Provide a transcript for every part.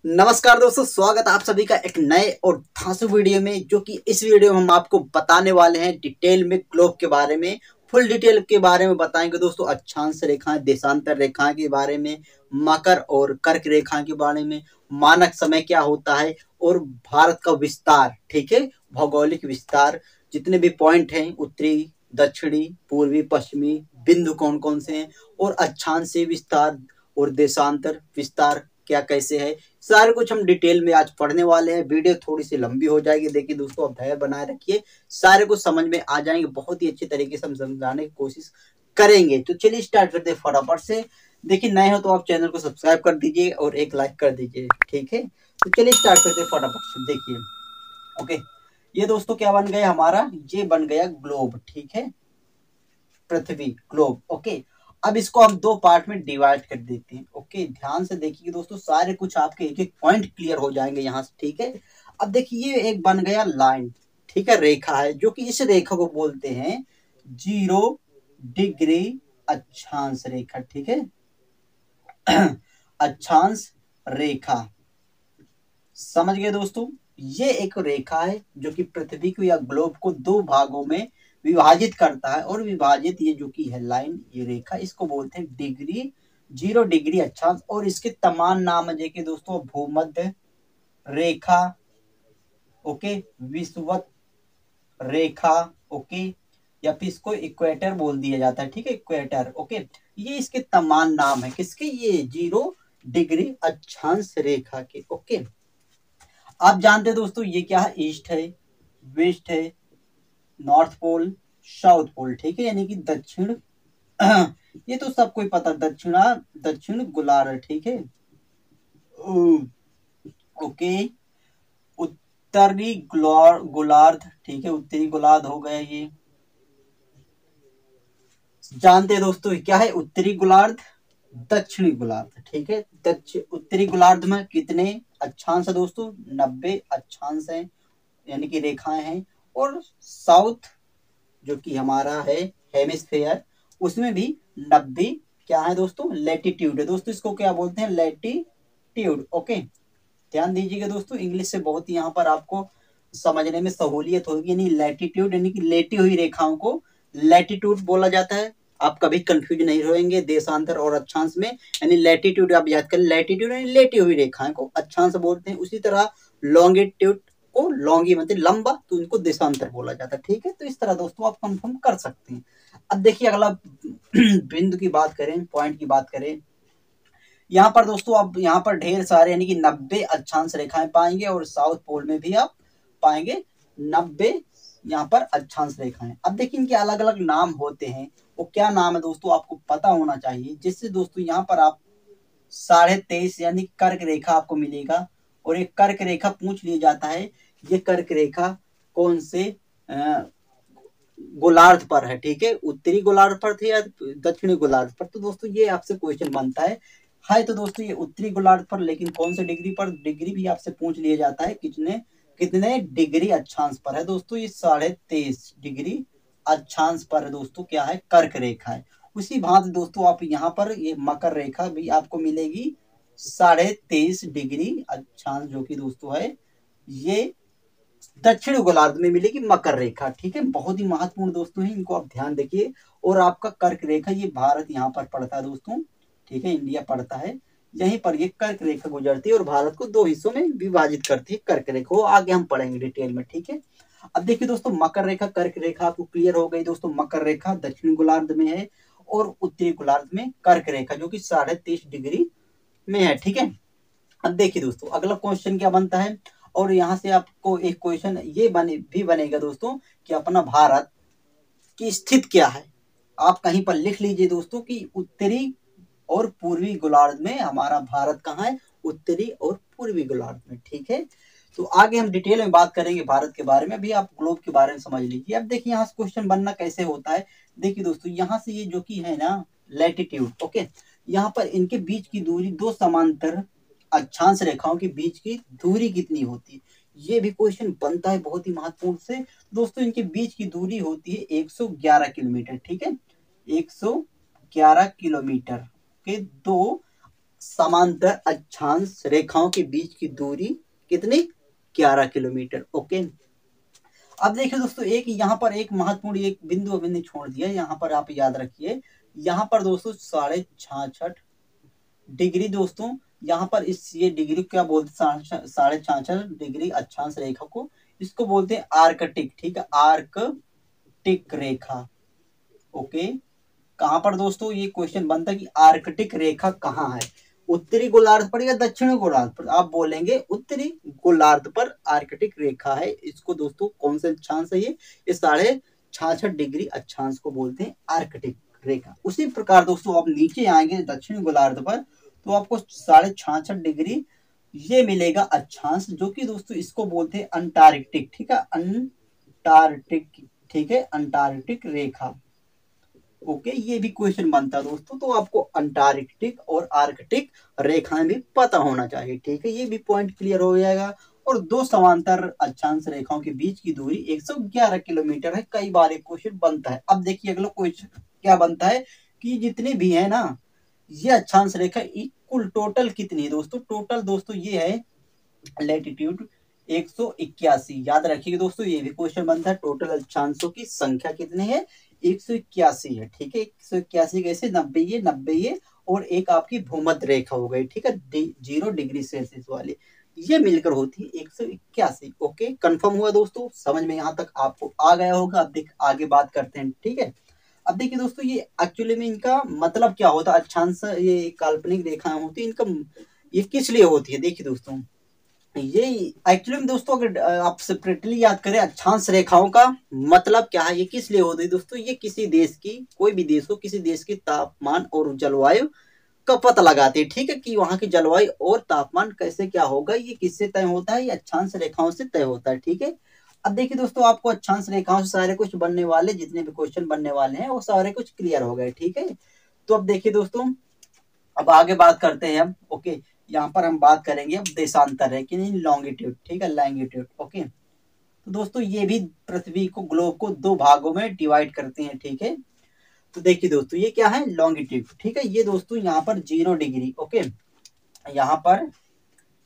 नमस्कार दोस्तों, स्वागत है आप सभी का एक नए और धांसू वीडियो में। जो कि इस वीडियो में हम आपको बताने वाले हैं डिटेल में ग्लोब के बारे में, फुल डिटेल के बारे में बताएंगे दोस्तों। अक्षांश रेखाएं, देशांतर रेखाएं के बारे में, मकर और कर्क रेखा के बारे में, मानक समय क्या होता है और भारत का विस्तार, ठीक है, भौगोलिक विस्तार, जितने भी पॉइंट हैं, उत्तरी, दक्षिणी, पूर्वी, पश्चिमी बिंदु कौन कौन से हैं, और अक्षांश विस्तार और देशांतर विस्तार क्या कैसे है, सारे कुछ हम डिटेल में आज पढ़ने वाले हैं। वीडियो थोड़ी सी लंबी हो जाएगी, देखिए दोस्तों, आप धैर्य बनाए रखिए, सारे कुछ समझ में आ जाएंगे। बहुत ही अच्छे तरीके से हम समझाने की कोशिश करेंगे। तो चलिए स्टार्ट करते हैं फटाफट से। देखिए, नए हो तो आप चैनल को सब्सक्राइब कर दीजिए और एक लाइक कर दीजिए, ठीक है। तो चलिए स्टार्ट करते हैं फटाफट से। देखिए, ओके, ये दोस्तों क्या बन गया हमारा, ये बन गया ग्लोब, ठीक है, पृथ्वी, ग्लोब। ओके, अब इसको हम दो पार्ट में डिवाइड कर देते हैं। ओके, ध्यान से देखिए दोस्तों, सारे कुछ आपके एक एक पॉइंट क्लियर हो जाएंगे यहाँ से, ठीक है। अब देखिए, ये एक बन गया लाइन, ठीक है, रेखा है, जो कि इस रेखा को बोलते हैं 0 डिग्री अक्षांश रेखा, ठीक है। अक्षांश रेखा, समझ गए दोस्तों। ये एक रेखा है जो कि पृथ्वी को या ग्लोब को दो भागों में विभाजित करता है, और विभाजित ये जो कि है लाइन, ये रेखा, इसको बोलते हैं डिग्री, 0 डिग्री अक्षांश। और इसके तमाम नाम है देखिए दोस्तों, भूमध्य रेखा, ओके, विषुवत रेखा, ओके, या फिर इसको इक्वेटर बोल दिया जाता है, ठीक है, इक्वेटर। ओके, ये इसके तमाम नाम है, किसके, ये 0 डिग्री अक्षांश रेखा के। ओके, आप जानते हैं दोस्तों, ये क्या है, ईस्ट है, वेस्ट है, नॉर्थ पोल, साउथ पोल, ठीक है, यानी कि दक्षिण। ये तो सबको ही पता, दक्षिण गोलार्ध, ठीक है। ओके, उत्तरी गोलार्ध, ठीक है, उत्तरी गोलार्ध हो गया ये। जानते हैं दोस्तों क्या है, उत्तरी गोलार्ध, दक्षिणी गोलार्ध, ठीक है। उत्तरी गोलार्ध में कितने अक्षांश है दोस्तों, 90 अक्षांश है, यानी कि रेखाएं हैं। और साउथ जो कि हमारा है हेमिस्फेयर, उसमें भी 90 क्या है दोस्तों, लेटीट्यूड है दोस्तों। इसको क्या बोलते हैं, लेटीट्यूड। ओके, ध्यान दीजिएगा दोस्तों, इंग्लिश से बहुत यहाँ पर आपको समझने में सहूलियत होगी। यानी लैटिट्यूड यानी कि लेटी हुई रेखाओं को लैटिट्यूड बोला जाता है। आप कभी कंफ्यूज नहीं रहेंगे देशांतर और अक्षांश में। यानी लैटिट्यूड आप याद करें, लैटिट्यूड यानी लेटी हुई रेखाएं को अक्षांश बोलते हैं। उसी तरह लॉन्गिट्यूड को लॉन्गी मतलब लंबा, तो उनको देशांतर बोला जाता है, ठीक है। तो इस तरह दोस्तों आप कंफर्म कर सकते हैं। अब देखिए, अगला बिंदु की बात करें, पॉइंट की बात करें, यहाँ पर दोस्तों आप यहाँ पर ढेर सारे यानी कि 90 अक्षांश रेखाएं पाएंगे, और साउथ पोल में भी आप पाएंगे 90 यहाँ पर अक्षांश रेखाएं। अब देखिए, इनके अलग अलग नाम होते हैं। वो क्या नाम है दोस्तों, आपको पता होना चाहिए, जिससे दोस्तों यहाँ पर आप 23.5 यानी कर्क रेखा आपको मिलेगा। और एक कर्क रेखा पूछ लिया जाता है, ये कर्क रेखा कौन से गोलार्ध पर है, ठीक है, उत्तरी गोलार्ध पर थे या दक्षिणी गोलार्ध पर। तो दोस्तों ये आपसे क्वेश्चन बनता है तो दोस्तों ये उत्तरी गोलार्ध पर, लेकिन कौन से डिग्री पर, डिग्री भी आपसे पूछ लिया जाता है, कितने कितने डिग्री अक्षांश पर है दोस्तों, ये 23.5 डिग्री अक्षांश पर है दोस्तों, क्या है, कर्क रेखा है। उसी भांति दोस्तों आप यहाँ पर ये मकर रेखा भी आपको मिलेगी 23.5 डिग्री अक्षांश, जो कि दोस्तों है ये दक्षिण गोलार्ध में मिलेगी मकर रेखा, ठीक है। बहुत ही महत्वपूर्ण दोस्तों है, इनको आप ध्यान देखिए। और आपका कर्क रेखा, ये भारत यहाँ पर पड़ता है दोस्तों, ठीक है, इंडिया पड़ता है, यहीं पर ये कर्क रेखा गुजरती है और भारत को दो हिस्सों में विभाजित करती है कर्क रेखा। वो आगे हम पढ़ेंगे डिटेल में, ठीक है। अब देखिए दोस्तों, मकर रेखा, कर्क रेखा आपको क्लियर हो गई दोस्तों। मकर रेखा दक्षिण गोलार्ध में है, और उत्तरी गोलार्ध में कर्क रेखा, जो कि 23.5 डिग्री में है, ठीक है। अब देखिए दोस्तों, अगला क्वेश्चन क्या बनता है, और यहाँ से आपको एक क्वेश्चन ये बनेगा दोस्तों, कि अपना भारत की स्थिति क्या है। आप कहीं पर लिख लीजिए दोस्तों कि उत्तरी और पूर्वी गोलार्ध में हमारा भारत कहाँ है, उत्तरी और पूर्वी गोलार्ध में, ठीक है। तो आगे हम डिटेल में बात करेंगे भारत के बारे में, अभी आप ग्लोब के बारे में समझ लीजिए। अब देखिए, यहाँ से क्वेश्चन बनना कैसे होता है। देखिए दोस्तों, यहाँ से ये जो कि है ना लैटिट्यूड, ओके, यहाँ पर इनके बीच की दूरी, दो समांतर अक्षांश रेखाओं के बीच की दूरी कितनी होती है, ये भी क्वेश्चन बनता है, बहुत ही महत्वपूर्ण से दोस्तों। इनके बीच की दूरी होती है 111 किलोमीटर, ठीक है, 111 किलोमीटर के दो समांतर अक्षांश रेखाओं के बीच की दूरी कितनी? 11 किलोमीटर। ओके, अब देखिए दोस्तों, एक यहाँ पर एक महत्वपूर्ण एक बिंदु अभी ने छोड़ दिया, यहाँ पर आप याद रखिए। यहाँ पर दोस्तों 66.5 डिग्री दोस्तों, यहाँ पर इस ये डिग्री क्या बोलते हैं? 66.5 डिग्री अक्षांश रेखा को, इसको बोलते हैं आर्कटिक। ठीक है, आर्कटिक रेखा। ओके, कहां पर दोस्तों ये क्वेश्चन बनता है कि आर्कटिक रेखा कहाँ है? उत्तरी गोलार्ध पर या दक्षिणी गोलार्ध पर? आप बोलेंगे उत्तरी गोलार्ध पर आर्कटिक रेखा है। इसको दोस्तों कौन सा अक्षांश है? ये 66.5 डिग्री अक्षांश को बोलते हैं आर्कटिक रेखा। उसी प्रकार दोस्तों आप नीचे आएंगे दक्षिणी गोलार्ध पर, तो आपको 66.5 डिग्री ये मिलेगा अक्षांश, जो कि दोस्तों इसको बोलते हैं अंटार्कटिक। ठीक है, अंटार्कटिक। ठीक है, अंटार्कटिक रेखा। ओके, ये भी क्वेश्चन बनता है दोस्तों, तो आपको अंटार्कटिक और आर्कटिक रेखाएं भी पता होना चाहिए। ठीक है, ये भी पॉइंट क्लियर हो जाएगा। और दो समांतर अक्षांश रेखाओं के बीच की दूरी 111 किलोमीटर है। कई बार एक क्वेश्चन बनता है। अब देखिए अगला क्वेश्चन क्या बनता है कि जितने भी है ना ये अक्षांश रेखा, कुल टोटल कितनी है दोस्तों? टोटल दोस्तों ये है लैटिट्यूड 181। याद रखिएगा दोस्तों, ये भी क्वेश्चन बनता है। टोटल अक्षांशों की संख्या कितनी है? 181 है। ठीक है, 181 कैसे? 90 ये 90 ये और एक आपकी भूमध्य रेखा हो गई। ठीक है, 0 डिग्री सेल्सियस वाली, ये मिलकर होती है 181। ओके, कंफर्म हुआ दोस्तों? समझ में यहाँ तक आपको आ गया होगा। अब देख आगे बात करते हैं। ठीक है, अब देखिए दोस्तों, ये एक्चुअली में इनका मतलब क्या होता है? अक्षांश, ये काल्पनिक रेखाएं होती है, इनका ये किस लिए होती है? देखिए दोस्तों, ये एक्चुअली में दोस्तों अगर आप सेपरेटली याद करें अक्षांश रेखाओं का मतलब क्या है, ये किस लिए होती है दोस्तों? ये किसी देश की, कोई भी देश हो, किसी देश की तापमान और जलवायु का पता लगाते हैं। ठीक है, कि वहां की जलवायु और तापमान कैसे क्या होगा, ये किससे तय होता है? ये अक्षांश रेखाओं से तय होता है। ठीक है, अब देखिए दोस्तों, आपको अक्षांश रेखाओं से सारे कुछ बनने वाले, जितने भी क्वेश्चन बनने वाले हैं वो सारे कुछ क्लियर हो गए। ठीक है, तो अब देखिए दोस्तों, अब आगे बात करते हैं हम। ओके, यहाँ पर हम बात करेंगे अब देशांतर है कि नहीं, लॉन्गिट्यूड। ठीक है, लैंगिट्यूड। ओके, तो दोस्तों ये भी पृथ्वी को, ग्लोब को दो भागों में डिवाइड करते हैं। ठीक है, तो देखिए दोस्तों, ये क्या है? लॉन्गिट्यूड। ठीक है, ये दोस्तों यहाँ पर 0 डिग्री। ओके, यहाँ पर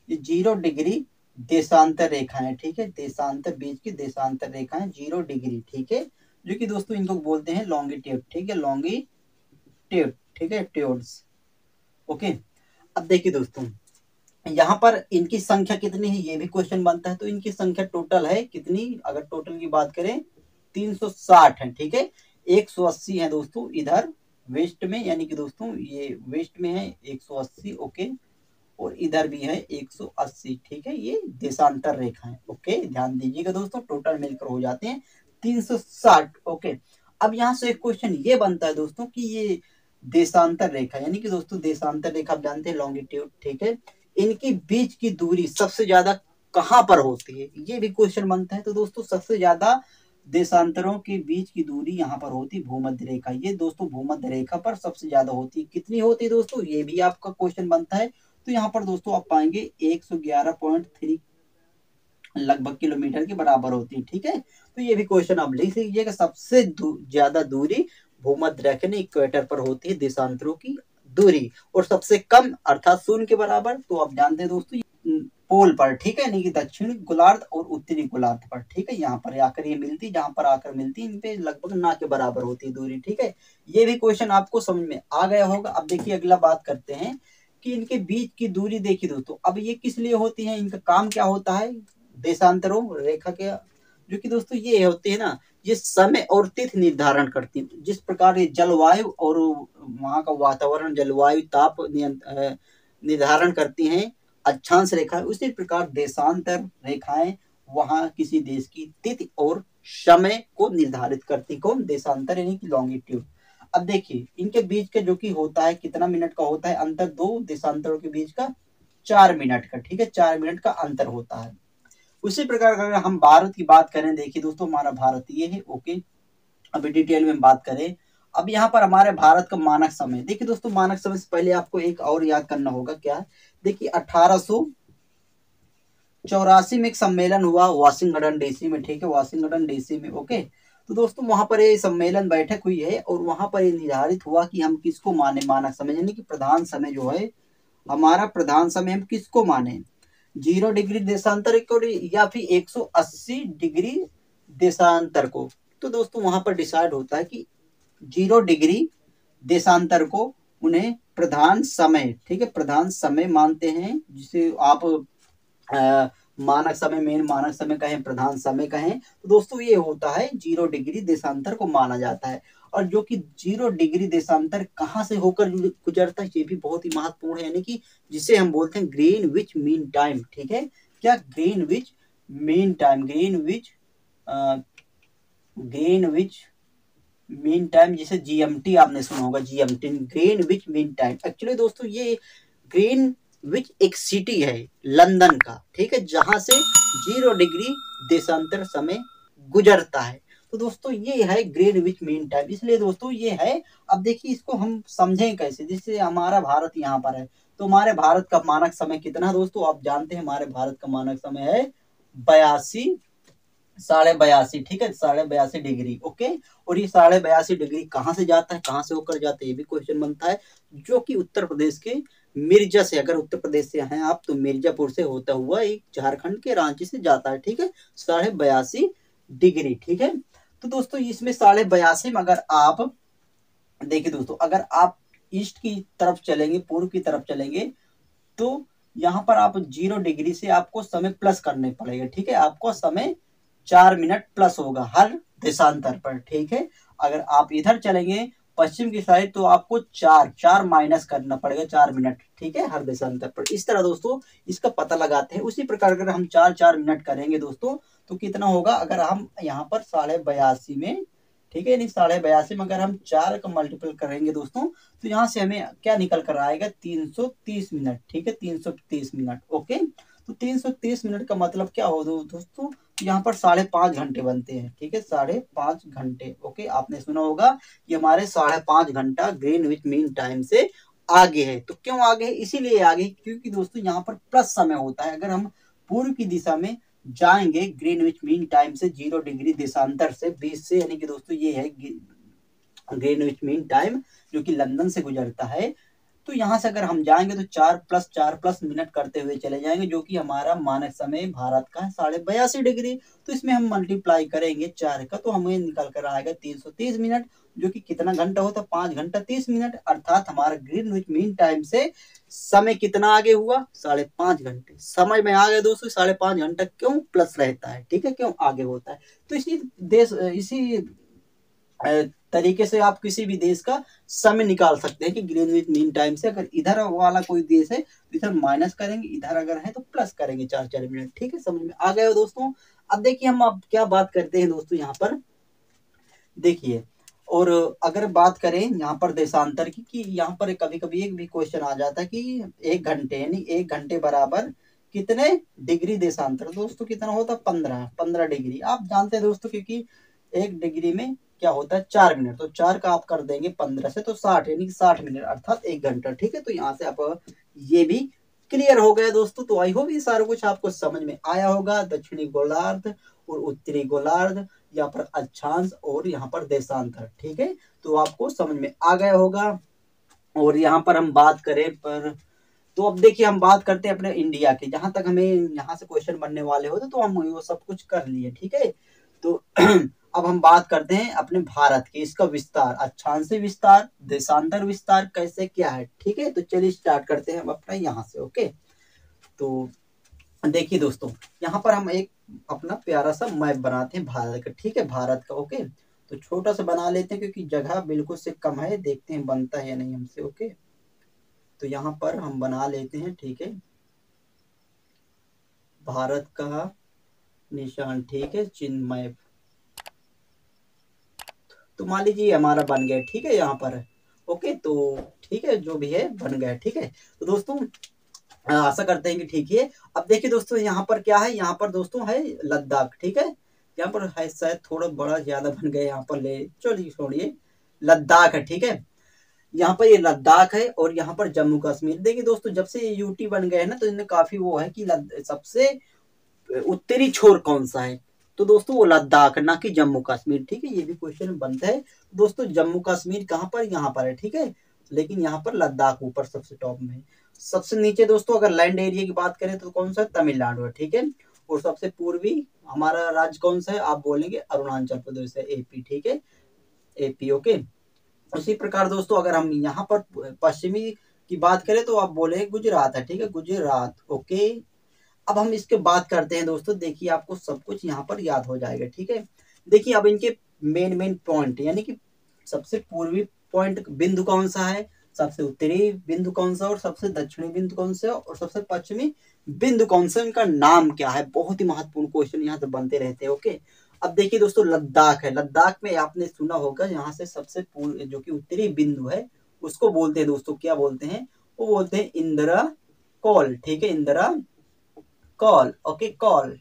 ये 0 डिग्री देशांतर रेखा है। ठीक है, देशांतर, बीच की देशांतर रेखा है 0 डिग्री। ठीक है, जो कि दोस्तों इनको बोलते हैं लॉन्गिट्यूड। ठीक है, लॉन्गिट्यूड। ठीक है, ट्यूड्स। ओके, अब देखिए दोस्तों, यहाँ पर इनकी संख्या कितनी है, ये भी क्वेश्चन बनता है। तो इनकी संख्या टोटल है कितनी? अगर टोटल की बात करें 360 है। ठीक है, 180 है दोस्तों इधर वेस्ट में, यानी कि दोस्तों ये वेस्ट में है 180। ओके, और इधर भी है 180। ठीक है, ये देशांतर रेखा है। ओके, ध्यान दीजिएगा दोस्तों, टोटल मिलकर हो जाते हैं 360। ओके, अब यहाँ से एक क्वेश्चन ये बनता है दोस्तों कि ये देशांतर रेखा, यानी कि दोस्तों देशांतर रेखा आप जानते हैं लॉन्गिट्यूड। ठीक है, इनकी बीच की दूरी सबसे ज्यादा कहां पर होती है? ये भी क्वेश्चन बनता है। तो दोस्तों सबसे ज्यादा देशांतरों के बीच की दूरी यहाँ पर होती है भूमध्य रेखा। ये दोस्तों भूमध्य रेखा पर सबसे ज्यादा होती है। कितनी होती है दोस्तों? ये भी आपका क्वेश्चन बनता है। तो यहाँ पर दोस्तों आप पाएंगे 111.3 लगभग किलोमीटर के बराबर होती है। ठीक है, तो ये भी क्वेश्चन आप लिख लीजिएगा। सबसे ज्यादा दूरी भूमध्य रेखा ने इक्वेटर पर होती है देशांतरों की दूरी, और सबसे कम अर्थात शून्य के बराबर तो आप जानते हैं दोस्तों पोल पर। ठीक है, यानी कि दक्षिणी गोलार्ध और उत्तरी गोलार्ध पर। ठीक है, यहाँ पर आकर ये मिलती, जहां पर आकर मिलती, इन पे लगभग ना के बराबर होती है दूरी। ठीक है, ये भी क्वेश्चन आपको समझ में आ गया होगा। अब देखिए अगला बात करते हैं कि इनके बीच की दूरी। देखिए दोस्तों, अब ये किस लिए होती है, इनका काम क्या होता है? देशांतरों रेखा के, जो कि दोस्तों ये होती है ना, ये समय और तिथि निर्धारण करती है। जिस प्रकार ये जलवायु और वहां का वातावरण, जलवायु, ताप निर्धारण करती हैं अक्षांश रेखाएं, उसी प्रकार देशांतर रेखाएं वहां किसी देश की तिथि और समय को निर्धारित करती। कौन? देशांतर, यानी कि लॉन्गिट्यूड। अब देखिए इनके बीच का जो कि होता है कितना मिनट का होता है अंतर? दो देशांतरों के बीच का 4 मिनट का। ठीक है, 4 मिनट का अंतर होता है। उसी प्रकार अगर हम भारत की बात करें, देखिए दोस्तों हमारा भारत ये है। ओके, अभी डिटेल में बात करें। अब यहाँ पर हमारे भारत का मानक समय, देखिए दोस्तों मानक समय से पहले आपको एक और याद करना होगा। क्या है? देखिए 1884 में एक सम्मेलन हुआ वाशिंगटन डीसी में। ठीक है, वाशिंगटन डीसी में। ओके, तो दोस्तों वहां पर ये सम्मेलन बैठक हुई है और वहां पर ये निर्धारित हुआ कि हम किसको माने मानक समय, यानी कि प्रधान समय जो है हमारा प्रधान समय हम किसको माने, 0 डिग्री देशांतर को या फिर 180 डिग्री देशांतर को। तो दोस्तों वहां पर डिसाइड होता है कि 0 डिग्री देशांतर को उन्हें प्रधान समय, ठीक है, प्रधान समय मानते हैं, जिसे आप मानक समय, मेन मानक समय कहें, प्रधान समय कहें। तो दोस्तों ये होता है 0 डिग्री देशांतर को माना जाता है। और जो कि 0 डिग्री देशांतर कहाँ से होकर गुजरता है ये भी बहुत ही महत्वपूर्ण है, यानी कि जिसे हम बोलते हैं ग्रीनविच मीन टाइम, ठीक है। क्या Greenwich mean time, Greenwich mean time, जिसे जीएमटी आपने सुना होगा, GMT Greenwich mean time. Actually दोस्तों ये ग्रीनविच एक सिटी है लंदन का, ठीक है, जहां से 0 डिग्री देशांतर समय गुजरता है। तो दोस्तों ये है ग्रीनविच मीन टाइम, इसलिए दोस्तों ये है। अब देखिए इसको हम समझें कैसे, जैसे हमारा भारत यहाँ पर है, तो हमारे भारत का मानक समय कितना दोस्तों, आप जानते हैं हमारे भारत का मानक समय है 82, 82.5, ठीक है, 82.5 डिग्री, ओके। और ये 82.5 डिग्री कहाँ से जाता है, कहाँ से होकर जाता है, ये भी क्वेश्चन बनता है। जो कि उत्तर प्रदेश के मिर्जा से, अगर उत्तर प्रदेश से हैं आप तो मिर्जापुर से होता हुआ एक झारखंड के रांची से जाता है, ठीक है, 82.5 डिग्री, ठीक है। तो दोस्तों इसमें 82.5 में अगर आप देखिए दोस्तों, अगर आप ईस्ट की तरफ चलेंगे, पूर्व की तरफ चलेंगे, तो यहाँ पर आप 0 डिग्री से आपको समय प्लस करने पड़ेगा, ठीक है, आपको समय 4 मिनट प्लस होगा हर देशांतर पर, ठीक है। अगर आप इधर चलेंगे पश्चिम की साइड तो आपको 4 माइनस करना पड़ेगा, 4 मिनट, ठीक है, हर देशांतर पर। इस तरह दोस्तों इसका पता लगाते हैं। उसी प्रकार अगर हम 4 करेंगे दोस्तों तो कितना होगा, अगर हम यहाँ पर 82.5 में, ठीक है, नहीं 82.5 में अगर हम 4 का मल्टीपल करेंगे दोस्तों, तो यहाँ से हमें क्या निकल कर आएगा, 330 मिनट, ठीक है, 330 मिनट, ओके। तो 330 मिनट का मतलब क्या हो दोस्तों, यहाँ पर 5.5 घंटे बनते हैं, ठीक है, 5.5 घंटे, ओके। आपने सुना होगा कि हमारे 5.5 घंटा ग्रीनविच मीन टाइम से आगे है। तो क्यों आगे है, इसीलिए आगे क्योंकि दोस्तों यहाँ पर प्लस समय होता है। अगर हम पूर्व की दिशा में जाएंगे ग्रीनविच मीन टाइम से 0 डिग्री देशांतर से 20 से, यानी कि दोस्तों ये है ग्रीनविच मीन टाइम जो कि लंदन से गुजरता है। तो यहाँ से अगर हम जाएंगे तो 4+4+ मिनट करते हुए चले जाएंगे, जो कि हमारा मानक समय भारत का है 82.5 डिग्री। तो इसमें हम मल्टीप्लाई करेंगे 4 का, तो हमें निकल कर आएगा 330 मिनट, जो कि कितना घंटा होता है, 5 घंटा 30 मिनट। अर्थात हमारा ग्रीनविच मीन टाइम से समय कितना आगे हुआ, 5.5 घंटे। समय में आ गए दोस्तों, 5.5 घंटा क्यों प्लस रहता है, ठीक है, क्यों आगे होता है। तो इसी तरीके से आप किसी भी देश का समय निकाल सकते हैं कि ग्रीनविच मीन टाइम से अगर इधर वाला कोई देश है तो इधर माइनस करेंगे, इधर अगर है तो प्लस करेंगे 4 मिनट, ठीक है, समझ में आ गए हो दोस्तों। अब देखिए हम अब क्या बात करते हैं दोस्तों, यहाँ पर देखिए, और अगर बात करें यहाँ पर देशांतर की, कि यहाँ पर कभी कभी एक भी क्वेश्चन आ जाता है कि 1 घंटे, यानी 1 घंटे बराबर कितने डिग्री देशांतर, दोस्तों कितना होता है, 15 डिग्री। आप जानते हैं दोस्तों, क्योंकि 1 डिग्री में क्या होता है 4 मिनट, तो 4 का आप कर देंगे 15 से तो 60, यानी कि 60 मिनट अर्थात 1 घंटा, ठीक है। तो यहाँ से आप ये भी क्लियर हो गया दोस्तों। तो आई होप ये सारा कुछ आपको समझ में आया होगा, दक्षिणी गोलार्ध और उत्तरी गोलार्ध, यहाँ पर अक्षांश और यहाँ पर देशांतर, ठीक है, तो आपको समझ में आ गया होगा। और यहाँ पर हम बात करें पर, तो अब देखिए हम बात करते हैं अपने इंडिया की, जहां तक हमें यहाँ से क्वेश्चन बनने वाले होते तो हम वो सब कुछ कर लिए, ठीक है। तो अब हम बात करते हैं अपने भारत की, इसका विस्तार, अक्षांशीय विस्तार, देशांतर विस्तार कैसे क्या है, ठीक है। तो चलिए स्टार्ट करते हैं हम अपना यहाँ से, ओके। तो देखिए दोस्तों यहाँ पर हम एक अपना प्यारा सा मैप बनाते हैं भारत का, ठीक है, भारत का, ओके। तो छोटा सा बना लेते हैं क्योंकि जगह बिल्कुल से कम है, देखते हैं बनता है या नहीं हमसे, ओके। तो यहाँ पर हम बना लेते हैं, ठीक है, भारत का निशान, ठीक है, चिन्ह मैप। तो मान लीजिए हमारा बन गया, ठीक है, यहाँ पर, ओके। तो ठीक है, जो भी है बन गया, ठीक है। तो दोस्तों आशा करते हैं कि ठीक है। अब देखिए दोस्तों यहाँ पर क्या है, यहाँ पर दोस्तों है लद्दाख, ठीक है, यहाँ पर है शायद थोड़ा बड़ा ज्यादा बन गया, यहाँ पर ले चलिए छोड़िए, लद्दाख है, ठीक है। यहाँ पर ये लद्दाख है और यहाँ पर जम्मू कश्मीर। देखिए दोस्तों जब से ये यूटी बन गए हैं ना, तो इनमें काफी वो है कि सबसे उत्तरी छोर कौन सा है, तो दोस्तों वो लद्दाख, ना कि जम्मू कश्मीर, ठीक है। ये भी क्वेश्चन बनता है दोस्तों, जम्मू कश्मीर कहाँ पर, यहाँ पर है, ठीक है, लेकिन यहाँ पर लद्दाख ऊपर सबसे टॉप में है। सबसे नीचे दोस्तों अगर लैंड एरिया की बात करें तो कौन सा, तमिलनाडु है, ठीक है। और सबसे पूर्वी हमारा राज्य कौन सा है, आप बोलेंगे अरुणाचल प्रदेश है, एपी, ठीक है, एपी, ओके। उसी प्रकार दोस्तों अगर हम यहाँ पर पश्चिमी की बात करें तो आप बोले गुजरात है, ठीक है, गुजरात, ओके। अब हम इसके बात करते हैं दोस्तों, देखिए आपको सब कुछ यहाँ पर याद हो जाएगा, ठीक है। देखिए अब इनके मेन मेन पॉइंट, यानी कि सबसे पूर्वी पॉइंट बिंदु कौन सा है, सबसे उत्तरी बिंदु कौन सा, और सबसे दक्षिणी बिंदु कौन सा, और सबसे पश्चिमी बिंदु कौन सा, इनका नाम क्या है। बहुत ही महत्वपूर्ण क्वेश्चन यहाँ से बनते रहते हैं, ओके। अब देखिए दोस्तों लद्दाख है, लद्दाख में आपने सुना होगा यहाँ से सबसे पूर्व जो कि उत्तरी बिंदु है उसको बोलते हैं दोस्तों, क्या बोलते हैं, वो बोलते हैं इंदिरा कॉल, ठीक है, इंदिरा कॉल, ओके, कॉल।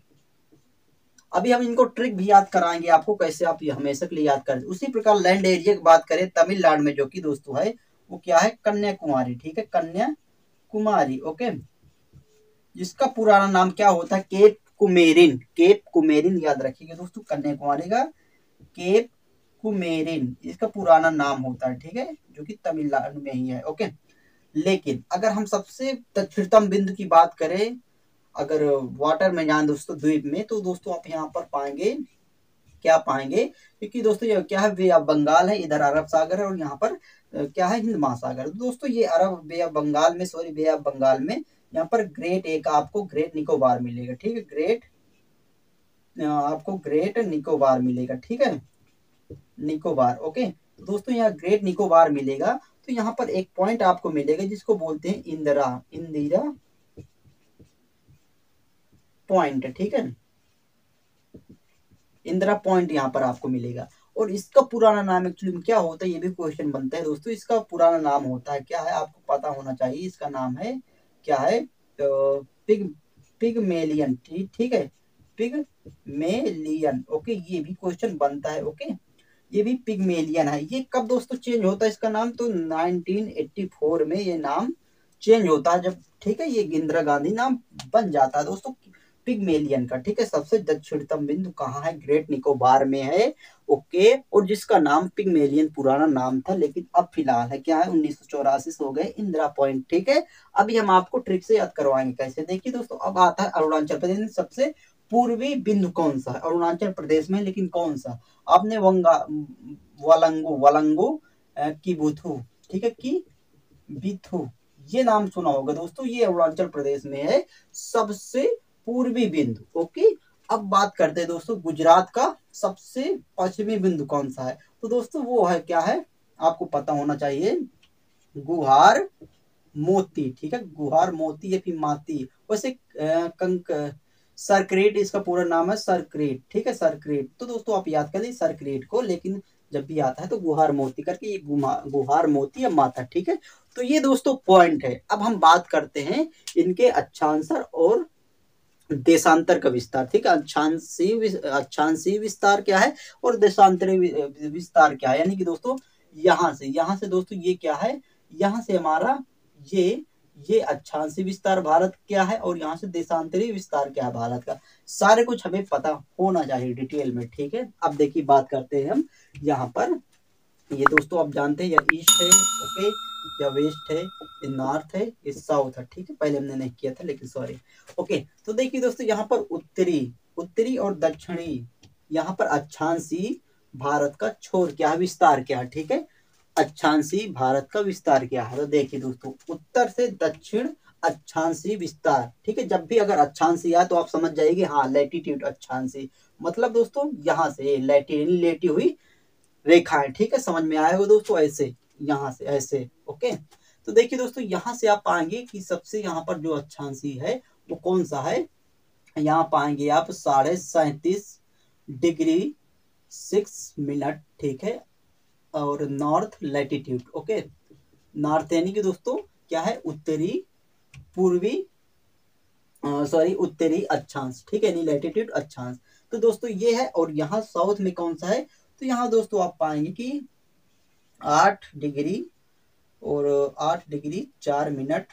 अभी हम इनको ट्रिक भी याद कराएंगे आपको, कैसे आप ये हमेशा के लिए याद करें। उसी प्रकार लैंड एरिया की बात करें तमिलनाडु में जो कि दोस्तों है वो क्या है, कन्याकुमारी, ठीक है, कन्याकुमारी, ओके। जिसका पुराना नाम क्या होता है, केप कुमेरिन, केप कुमेरिन याद रखिएगा दोस्तों, कन्याकुमारी का केप कुमेरिन इसका पुराना नाम होता है, ठीक है, जो कि तमिलनाडु में ही है, ओके। लेकिन अगर हम सबसे दक्षिणतम बिंदु की बात करें, अगर वाटर में जाए दोस्तों द्वीप में, तो दोस्तों आप यहाँ पर पाएंगे, क्या पाएंगे, क्योंकि दोस्तों ये क्या है, बे ऑफ बंगाल है, इधर अरब सागर है, और यहाँ पर क्या है, हिंद महासागर। तो दोस्तों ये अरब बे ऑफ बंगाल में, सॉरी, बे ऑफ बंगाल में यहाँ पर ग्रेट एक आपको ग्रेट निकोबार मिलेगा, ठीक है, ग्रेट आपको ग्रेट निकोबार मिलेगा, ठीक है, निकोबार, ओके। तो दोस्तों यहाँ ग्रेट निकोबार मिलेगा, तो यहाँ पर एक पॉइंट आपको मिलेगा जिसको बोलते हैं इंदिरा, इंदिरा पॉइंट, ठीक है, इंदिरा पॉइंट यहाँ पर आपको मिलेगा। और इसका पुराना नाम एक्चुअली क्या होता है, ये भी क्वेश्चन बनता है दोस्तों। इसका पुराना नाम होता है, क्या है, आपको पता होना चाहिए। इसका नाम है, क्या है, पिग पिगमेलियन, ठीक है, पिगमेलियन, ओके। ये भी क्वेश्चन बनता है, ओके। ये भी पिगमेलियन है। ये कब दोस्तों चेंज होता है इसका नाम, तो 1984 में ये नाम चेंज होता है, जब, ठीक है, ये इंदिरा गांधी नाम बन जाता है दोस्तों पिगमेलियन का, ठीक है। सबसे दक्षिणतम बिंदु कहाँ है, ग्रेट निकोबार में है, ओके। और जिसका नाम पिगमेलियन पुराना नाम था, लेकिन अब फिलहाल है, क्या है, 1984 से हो गए इंदिरा पॉइंट, ठीक है। अभी हम आपको ट्रिक से याद करवाएंगे कैसे, देखिए दोस्तं। अब आता है अरुणाचल प्रदेश में सबसे पूर्वी बिंदु कौन सा है, अरुणाचल प्रदेश में, लेकिन कौन सा, आपने वलंगू वलंगू की बुथु, ठीक है, की बिथु, ये नाम सुना होगा दोस्तों। ये अरुणाचल प्रदेश में है सबसे पूर्वी बिंदु, ओके। अब बात करते हैं दोस्तों गुजरात का सबसे पश्चिमी बिंदु कौन सा है, तो दोस्तों वो है, क्या है, आपको पता होना चाहिए, गुहार मोती, ठीक है, गुहार मोती या फिर माती, वैसे कंक सरक्रेट इसका पूरा नाम है, सरक्रेट, ठीक है, सरक्रेट। तो दोस्तों आप याद कर लीजिए सरक्रेट को, लेकिन जब भी आता है तो गुहार मोती करके, ये गुहार मोती या माता, ठीक है। तो ये दोस्तों पॉइंट है। अब हम बात करते हैं इनके अक्षांतर और देशांतर का विस्तार, ठीक है, अक्षांशीय विस्तार क्या है और देशांतरी विस्तार क्या है। यानी कि दोस्तों यहाँ से दोस्तों ये क्या है, यहाँ से हमारा ये अक्षांशीय विस्तार भारत क्या है, और यहाँ से देशांतरी विस्तार क्या है भारत का। सारे कुछ हमें पता होना चाहिए डिटेल में, ठीक है। अब देखिए बात करते हैं हम यहाँ पर, ये दोस्तों आप जानते हैं, या ईस्ट है, ओके, या वेस्ट है, ये नॉर्थ है, ये साउथ है, ठीक है। पहले हमने नहीं किया था, लेकिन सॉरी, ओके। तो देखिए दोस्तों यहाँ पर उत्तरी उत्तरी और दक्षिणी, यहाँ पर अक्षांशीय भारत का छोर क्या है, विस्तार क्या है, ठीक है, अक्षांशीय भारत का विस्तार क्या है। तो देखिए दोस्तों उत्तर से दक्षिण अक्षांशीय विस्तार, ठीक है। जब भी अगर अक्षांशीय आए तो आप समझ जाइए, हाँ, लैटिट्यूड अक्षांशीय, मतलब दोस्तों यहाँ से लेटी हुई रेखाएं, ठीक है, समझ में आएगा दोस्तों, ऐसे, यहाँ से ऐसे, ओके। तो देखिए दोस्तों यहाँ से आप पाएंगे कि सबसे यहाँ पर जो अक्षांशीय है वो कौन सा है, यहाँ पाएंगे आप 37.6°6', ठीक है, और नॉर्थ लैटिट्यूड, ओके। नॉर्थ यानी कि दोस्तों क्या है, उत्तरी पूर्वी, सॉरी, उत्तरी अक्षांश, ठीक है, नहीं लैटिट्यूड अक्षांश। तो दोस्तों ये है। और यहाँ साउथ में कौन सा है, तो यहाँ दोस्तों आप पाएंगे कि 8 डिग्री और 8 डिग्री 4 मिनट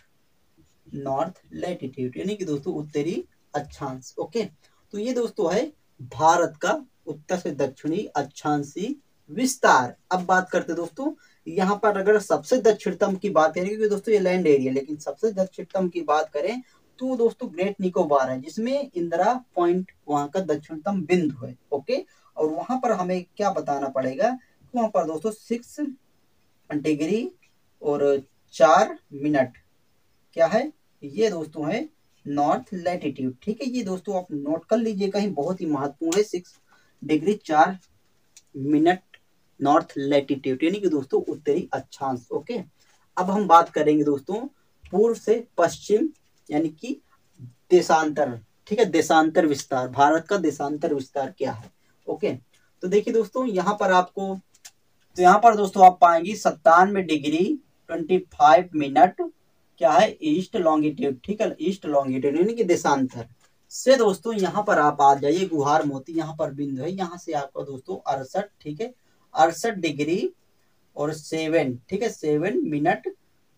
नॉर्थ लैटिट्यूड, यानी कि दोस्तों उत्तरी अक्षांश, ओके। तो ये दोस्तों है भारत का उत्तर से दक्षिणी अक्षांशीय विस्तार। अब बात करते दोस्तों यहाँ पर अगर सबसे दक्षिणतम की बात करें, क्योंकि दोस्तों ये लैंड एरिया, लेकिन सबसे दक्षिणतम की बात करें तो दोस्तों ग्रेट निकोबार है, जिसमें इंदिरा पॉइंट वहां का दक्षिणतम बिंदु है। ओके, और वहां पर हमें क्या बताना पड़ेगा, वहां पर दोस्तों 6 डिग्री और 4 मिनट क्या है, ये दोस्तों है नॉर्थ लैटिट्यूड। ठीक है, ये दोस्तों आप नोट कर लीजिए, कहीं बहुत ही महत्वपूर्ण है, 6 डिग्री 4 मिनट नॉर्थ लैटिट्यूड, यानी कि दोस्तों उत्तरी अक्षांश। ओके, अब हम बात करेंगे दोस्तों पूर्व से पश्चिम, यानी कि देशांतर। ठीक है, देशांतर विस्तार, भारत का देशांतर विस्तार क्या है। ओके, तो देखिए दोस्तों यहाँ पर आपको, तो यहाँ पर दोस्तों आप पाएंगे 97 डिग्री 25 मिनट क्या है ईस्ट लॉन्गिट्यूड। ठीक है, ईस्ट लॉन्गिट्यूड यानी कि देशांतर से दोस्तों यहाँ पर आप आ जाइए, गुहार मोती यहाँ पर बिंदु है, यहाँ से आपका दोस्तों 68, ठीक है 68 डिग्री और 7, ठीक है 7 मिनट,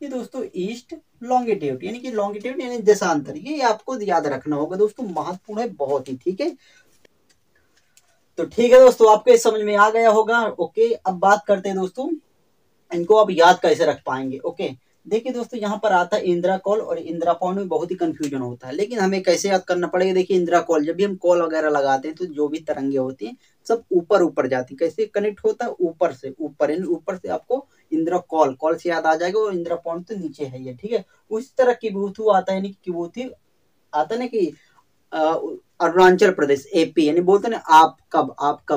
ये दोस्तों ईस्ट लॉन्गिट्यूड यानी कि लॉन्गिट्यूड यानी देशांतर, ये आपको याद रखना होगा दोस्तों, महत्वपूर्ण है बहुत ही। ठीक है, तो ठीक है दोस्तों, आपके समझ में आ गया होगा। ओके, अब बात करते हैं दोस्तों इनको अब याद कैसे रख पाएंगे। ओके, देखिए दोस्तों यहाँ पर आता है इंदिरा कॉल, और इंदिरा पॉइंट में बहुत ही कंफ्यूजन होता है, लेकिन हमें कैसे याद करना पड़ेगा। देखिए इंदिरा कॉल, जब भी हम कॉल वगैरह लगाते हैं तो जो भी तरंगे होती हैं सब ऊपर ऊपर जाती है, कैसे कनेक्ट होता है, ऊपर से ऊपर, यानी ऊपर से आपको इंदिरा कॉल, कॉल से याद आ जाएगा, और इंदिरा पॉइंट तो नीचे है ये। ठीक है, उस तरह किबूथू आता है, यानी किबूथी आता है ना कि अरुणाचल प्रदेश एपी, यानी बोलते ना आप कब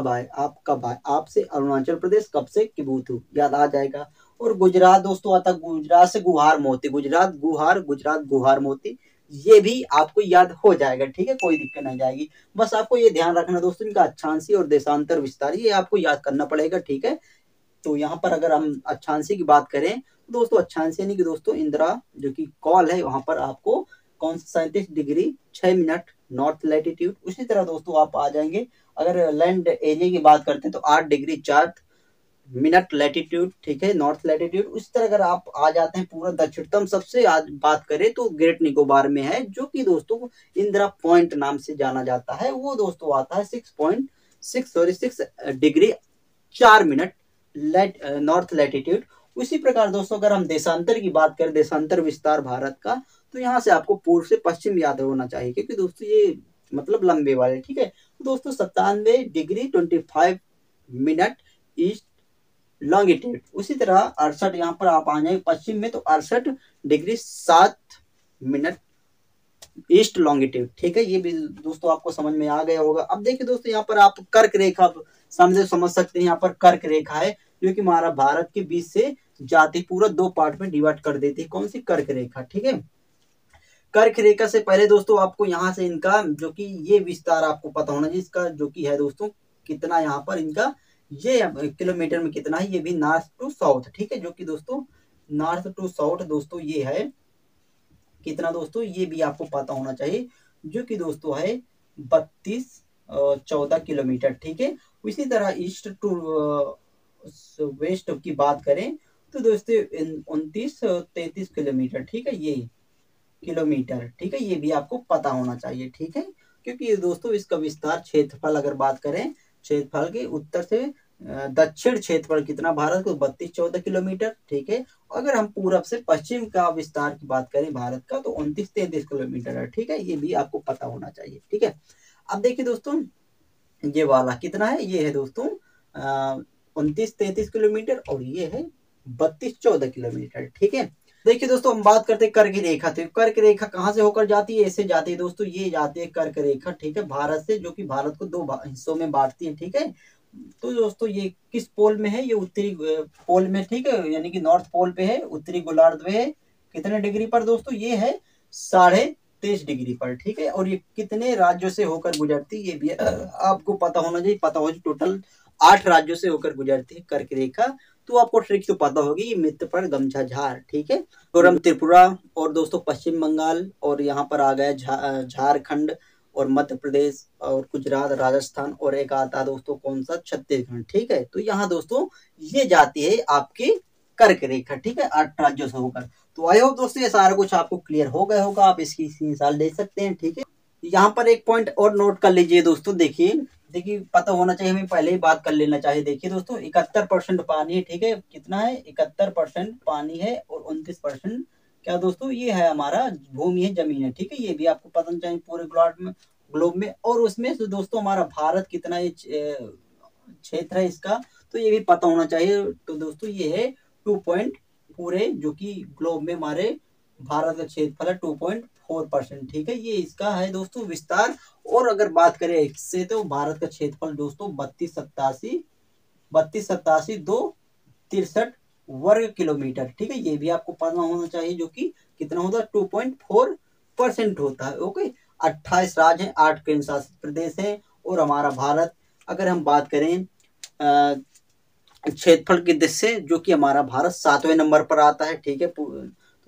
आए, आप कब आए, आप से अरुणाचल प्रदेश, कब से किबूथू, याद आ जाएगा। और गुजरात दोस्तों आता, गुजरात से गुहार मोती, गुजरात गुहार, गुजरात गुहार मोती, ये भी आपको याद हो जाएगा। ठीक है, कोई दिक्कत नहीं जाएगी, बस आपको ये ध्यान रखना दोस्तों, इनका अक्षांशीय और देशांतर विस्तार ये आपको याद करना पड़ेगा। ठीक है, तो यहाँ पर अगर हम अक्षांशीय की बात करें तो दोस्तों अक्षांशीय यानी कि दोस्तों इंदिरा जो कि कॉल है, वहां पर आपको कौन सा 37 डिग्री 6 मिनट नॉर्थ लैटिट्यूड। उसी तरह दोस्तों आप आ जाएंगे, अगर लैंड एरिया की बात करते हैं तो 8 डिग्री 4 मिनट लैटिट्यूड, ठीक है नॉर्थ लैटिट्यूड। उसी तरह अगर आप आ जाते हैं पूरा दक्षिणतम सबसे आज बात करें तो ग्रेट निकोबार में है, जो कि दोस्तों इंदिरा पॉइंट नाम से जाना जाता है, वो दोस्तों आता है 6 डिग्री 4 मिनट नॉर्थ लैटिट्यूड। उसी प्रकार दोस्तों अगर हम देशांतर की बात करें, देशांतर विस्तार भारत का, तो यहाँ से आपको पूर्व से पश्चिम याद होना चाहिए, क्योंकि दोस्तों ये मतलब लंबे वाले। ठीक है, तो दोस्तों 97 डिग्री 25 मिनट ईस्ट लॉन्गिट्यूड। उसी तरह 68, यहाँ पर आप आ जाए पश्चिम में, तो 68 डिग्री 7 मिनट ईस्ट लॉन्गिट्यूड। ठीक है, ये भी दोस्तों आपको समझ में आ गया होगा। अब देखिए दोस्तों यहाँ पर आप कर्क रेखा समझ सकते हैं, यहाँ पर कर्क रेखा है जो कि हमारा भारत के बीच से जाती, पूरा 2 पार्ट में डिवाइड कर देती है, कौन सी कर्क रेखा। ठीक है, कर्क रेखा से पहले दोस्तों आपको यहाँ से इनका जो कि ये विस्तार आपको पता होना चाहिए, इसका जो कि है दोस्तों कितना यहाँ पर इनका ये किलोमीटर में कितना है, ये भी नॉर्थ टू साउथ। ठीक है, जो कि दोस्तों नॉर्थ टू साउथ दोस्तों ये है कितना दोस्तों, ये भी आपको पता होना चाहिए, जो कि दोस्तों है 32-14 किलोमीटर। ठीक है, इसी तरह ईस्ट टू वेस्ट की बात करें तो दोस्तों 29-33 किलोमीटर। ठीक है, ये किलोमीटर। ठीक है, ये भी आपको पता होना चाहिए। ठीक है, क्योंकि दोस्तों इसका विस्तार क्षेत्रफल अगर बात करें, क्षेत्रफल के उत्तर से दक्षिण क्षेत्रफल कितना भारत को 32-14 किलोमीटर। ठीक है, अगर हम पूरब से पश्चिम का विस्तार की बात करें भारत का, तो 29-33 किलोमीटर है। ठीक है, ये भी आपको पता होना चाहिए। ठीक है, अब देखिए दोस्तों ये वाला कितना है, ये है दोस्तों 29-33 किलोमीटर, और ये है 32-14 किलोमीटर। ठीक है, देखिए दोस्तों हम बात करते हैं कर्क रेखा। तो कर्क रेखा कहाँ से होकर जाती है, ऐसे जाती है दोस्तों, ये जाती है कर्क रेखा। ठीक है, भारत से, जो कि भारत को 2 हिस्सों में बांटती है। ठीक है, तो दोस्तों ये किस पोल में है, ये उत्तरी पोल में। ठीक है, यानी कि नॉर्थ पोल पे है, उत्तरी गोलार्ध में है, कितने डिग्री पर दोस्तों, ये है 23.5 डिग्री पर। ठीक है, और ये कितने राज्यों से होकर गुजरती है, ये भी आपको पता होना चाहिए, पता हो टोटल 8 राज्यों से होकर गुजरती है कर्क रेखा। तो आपको ट्रिक तो पता होगी, ये मित्र पर गमछा झार। ठीक है, मिजोरम, त्रिपुरा और दोस्तों पश्चिम बंगाल, और यहाँ पर आ गया झारखंड और मध्य प्रदेश और गुजरात, राजस्थान, और एक आता है दोस्तों कौन सा, छत्तीसगढ़। ठीक है, तो यहाँ दोस्तों ये जाती है आपकी कर्क रेखा। ठीक है, 8 राज्यों से होकर। तो आई होप दोस्तों ये सारा कुछ आपको क्लियर हो गया होगा, आप इसकी मिसाल ले सकते हैं। ठीक है, यहाँ पर एक पॉइंट और नोट कर लीजिए दोस्तों, देखिए देखिए पता होना चाहिए, हमें पहले ही बात कर लेना चाहिए। देखिए दोस्तों 71% पानी है, ठीक है, कितना है 71% पानी है, और 29% क्या दोस्तों ये है हमारा भूमि है, जमीन है, ठीक है। ये भी आपको पता होना चाहिए पूरे ग्लोब में। और उसमें से दोस्तों हमारा भारत कितना क्षेत्र है इसका, तो ये भी पता होना चाहिए। तो दोस्तों ये है 2 पूरे जो कि ग्लोब में हमारे भारत का क्षेत्रफल है 2.4%, ठीक है। ये इसका है दोस्तों विस्तार। और अगर बात करें इससे तो भारत का क्षेत्रफल दोस्तों 32,87,2,63 वर्ग किलोमीटर, ठीक है। ये भी आपको पता होना चाहिए, जो कि कितना होता है 2.4% होता है। ओके, 28 राज्य हैं, 8 केंद्र शासित प्रदेश हैं, और हमारा भारत, अगर हम बात करें क्षेत्रफल की दृष्टि से, जो कि हमारा भारत 7वें नंबर पर आता है, ठीक है।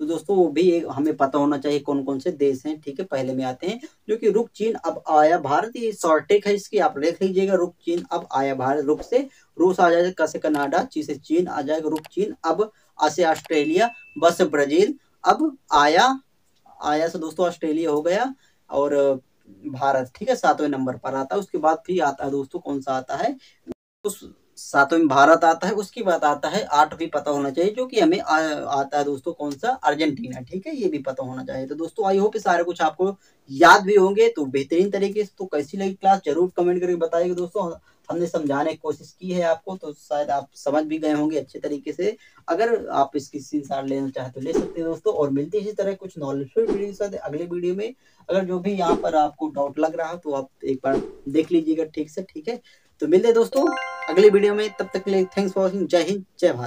तो दोस्तों वो भी एक हमें पता होना चाहिए कौन कौन से देश हैं, ठीक है। पहले में आते हैं जो कि रुक, चीन, अब आया भारत। ये शॉर्टेक है इसकी, आप देख लीजिएगा, रुक, चीन, अब आया भारत। रुक से रूस आ जाएगा, क से कनाडा, ची से चीन आ जाएगा, रुक, चीन, अब, आ से ऑस्ट्रेलिया, ब से ब्राजील, अब आया, आया से दोस्तों ऑस्ट्रेलिया हो गया, और भारत, ठीक है, 7वें नंबर पर आता है। उसके बाद फिर आता है दोस्तों कौन सा आता है, उस 7वें में भारत आता है। उसके बाद आता है 8वीं, पता होना चाहिए, जो कि हमें आता है दोस्तों कौन सा, अर्जेंटीना, ठीक है। ये भी पता होना चाहिए। तो दोस्तों आई होप सारे कुछ आपको याद भी होंगे, तो बेहतरीन तरीके से। तो कैसी लगी क्लास जरूर कमेंट करके बताइएगा दोस्तों। हमने समझाने की कोशिश की है आपको, तो शायद आप समझ भी गए होंगे अच्छे तरीके से। अगर आप इसकी स्क्रीनशॉट लेना चाहे तो ले सकते हैं दोस्तों। और मिलती है इसी तरह कुछ नॉलेजफुल वीडियो के साथ अगले वीडियो में। अगर जो भी यहाँ पर आपको डाउट लग रहा है तो आप एक बार देख लीजिएगा ठीक से, ठीक है। तो मिलते हैं दोस्तों अगली वीडियो में, तब तक के लिए थैंक्स फॉर वॉचिंग। जय हिंद, जय भारत।